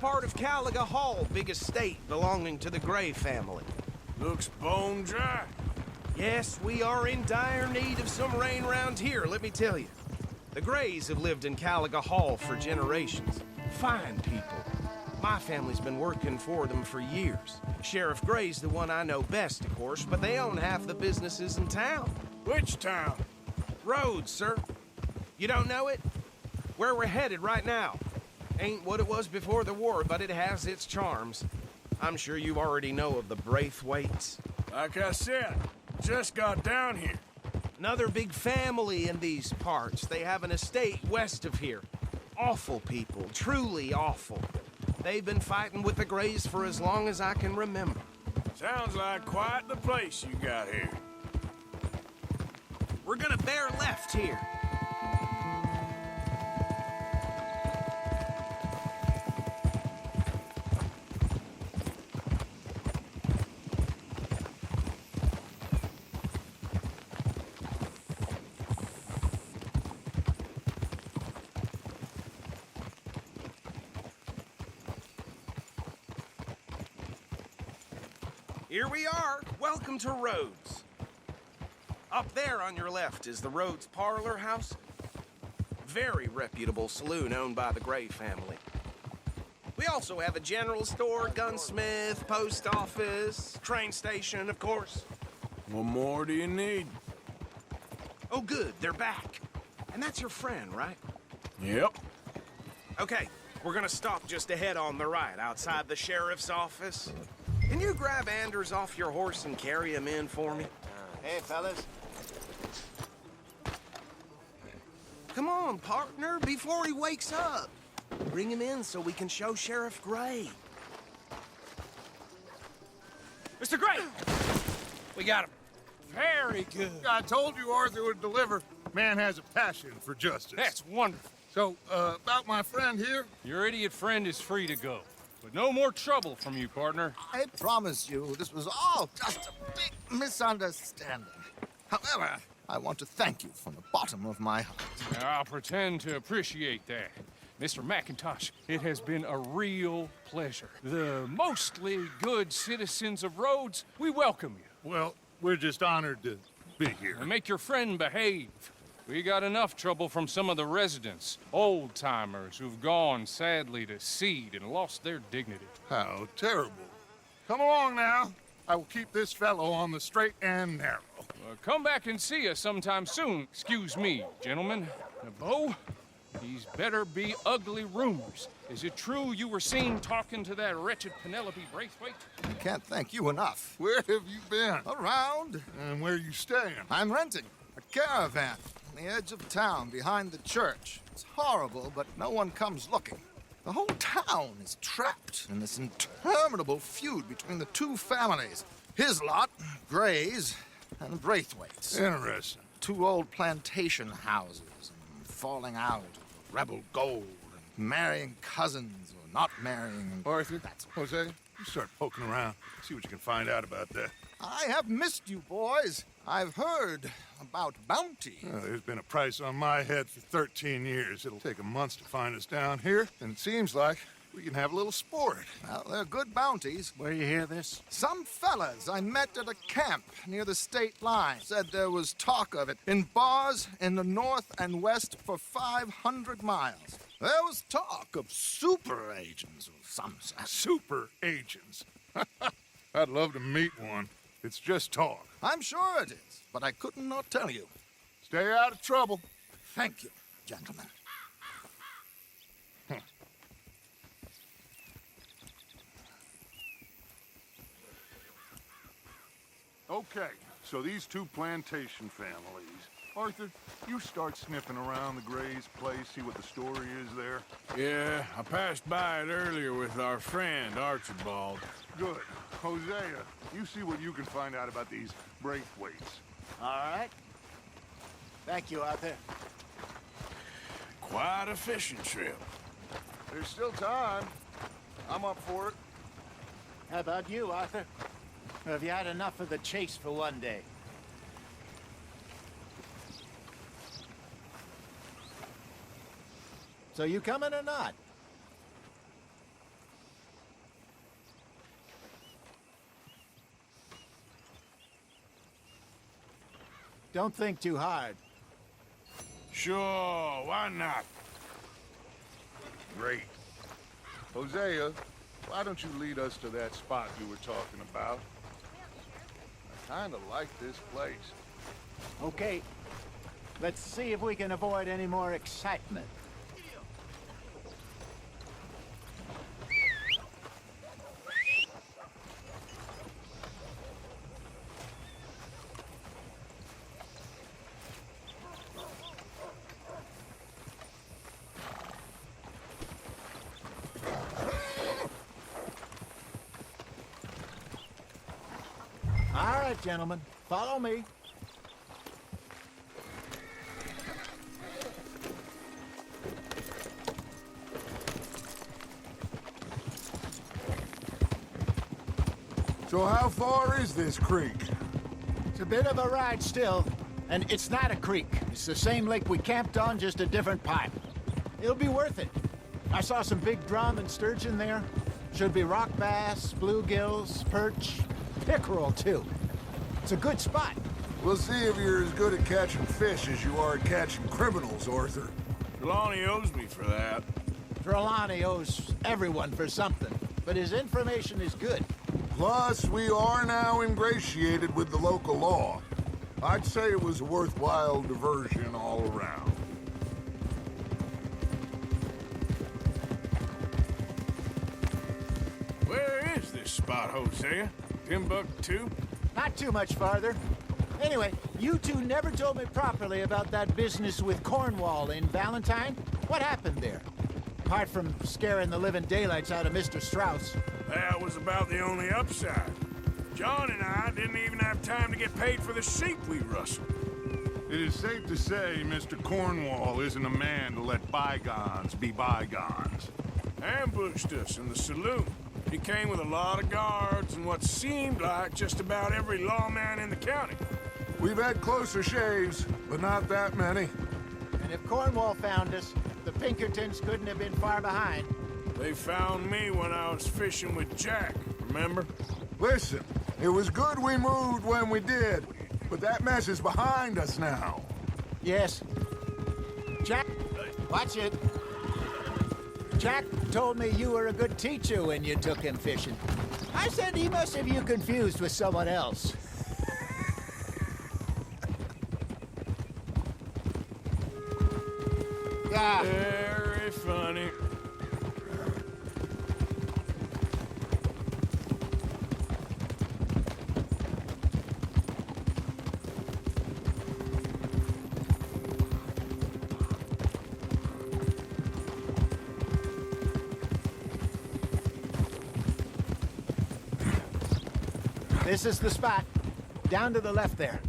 Part of Caliga Hall, big estate belonging to the Gray family. Looks bone dry. Yes, we are in dire need of some rain round here, let me tell you. The Grays have lived in Caliga Hall for generations. Fine people. My family's been working for them for years. Sheriff Gray's the one I know best, of course, but they own half the businesses in town. Which town? Rhodes, sir. You don't know it? Where we're headed right now. Ain't what it was before the war, but it has its charms. I'm sure you already know of the Braithwaites. Like I said, just got down here. Another big family in these parts. They have an estate west of here. Awful people, truly awful. They've been fighting with the Grays for as long as I can remember. Sounds like quite the place you got here. We're gonna bear left here. Here we are. Welcome to Rhodes. Up there on your left is the Rhodes Parlor House. Very reputable saloon owned by the Gray family. We also have a general store, gunsmith, post office, train station, of course. What more do you need? Oh, good, they're back. And that's your friend, right? Yep. Okay, we're gonna stop just ahead on the right, outside the sheriff's office. Can you grab Anders off your horse and carry him in for me? Hey, fellas. Come on, partner, before he wakes up. Bring him in so we can show Sheriff Gray. Mr. Gray! We got him. Very good. I told you Arthur would deliver. Man has a passion for justice. That's wonderful. So, about my friend here? Your idiot friend is free to go. But no more trouble from you, partner. I promise you, this was all just a big misunderstanding. However, I want to thank you from the bottom of my heart. I'll pretend to appreciate that. Mr. McIntosh, it has been a real pleasure. The mostly good citizens of Rhodes, we welcome you. Well, we're just honored to be here. And make your friend behave. We got enough trouble from some of the residents, old-timers who've gone, sadly, to seed and lost their dignity. How terrible. Come along now. I will keep this fellow on the straight and narrow. Come back and see us sometime soon. Excuse me, gentlemen. Beau, these better be ugly rumors. Is it true you were seen talking to that wretched Penelope Braithwaite? I can't thank you enough. Where have you been? Around. And where you staying? I'm renting a caravan on the edge of town behind the church. It's horrible, but no one comes looking. The whole town is trapped in this interminable feud between the two families. His lot, Gray's, and the Braithwaites. Interesting. Two old plantation houses, and falling out, rebel gold, and marrying cousins or not marrying. And Arthur, Jose, you start poking around. See what you can find out about that. I have missed you, boys. I've heard about bounty. There's been a price on my head for 13 years. It'll take a month to find us down here, and it seems like we can have a little sport. Well, they're good bounties. Where you hear this? Some fellas I met at a camp near the state line said there was talk of it in bars in the north and west for 500 miles. There was talk of super agents of some sort. Super agents. I'd love to meet one. It's just talk. I'm sure it is, but I couldn't not tell you. Stay out of trouble. Thank you, gentlemen. Okay, so these two plantation families. Arthur, you start sniffing around the Gray's place, see what the story is there. Yeah, I passed by it earlier with our friend, Archibald. Good. Hosea, you see what you can find out about these Braithwaites. All right. Thank you, Arthur. Quite a fishing trip. There's still time. I'm up for it. How about you, Arthur? Or have you had enough of the chase for one day? So you coming or not? Don't think too hard. Sure, why not? Great. Hosea, why don't you lead us to that spot you were talking about? I kinda like this place. Okay. Let's see if we can avoid any more excitement. All right, gentlemen, follow me. So how far is this creek? It's a bit of a ride still, and it's not a creek. It's the same lake we camped on, just a different pipe. It'll be worth it. I saw some big drum and sturgeon there. Should be rock bass, bluegills, perch, pickerel too. It's a good spot. We'll see if you're as good at catching fish as you are at catching criminals, Arthur. Trelawney owes me for that. Trelawney owes everyone for something, but his information is good. Plus, we are now ingratiated with the local law. I'd say it was a worthwhile diversion all around. Where is this spot, Hosea? Timbuktu? Not too much farther. Anyway, you two never told me properly about that business with Cornwall in Valentine. What happened there? Apart from scaring the living daylights out of Mr. Strauss. That was about the only upside. John and I didn't even have time to get paid for the sheep we rustled. It is safe to say Mr. Cornwall isn't a man to let bygones be bygones. Ambushed us in the saloon. He came with a lot of guards and what seemed like just about every lawman in the county. We've had closer shaves, but not that many. And if Cornwall found us, the Pinkertons couldn't have been far behind. They found me when I was fishing with Jack, remember? Listen, it was good we moved when we did, but that mess is behind us now. Yes. Jack, watch it. Jack told me you were a good teacher when you took him fishing. I said he must have you confused with someone else. Ah. Very funny. This is the spot. Down to the left there.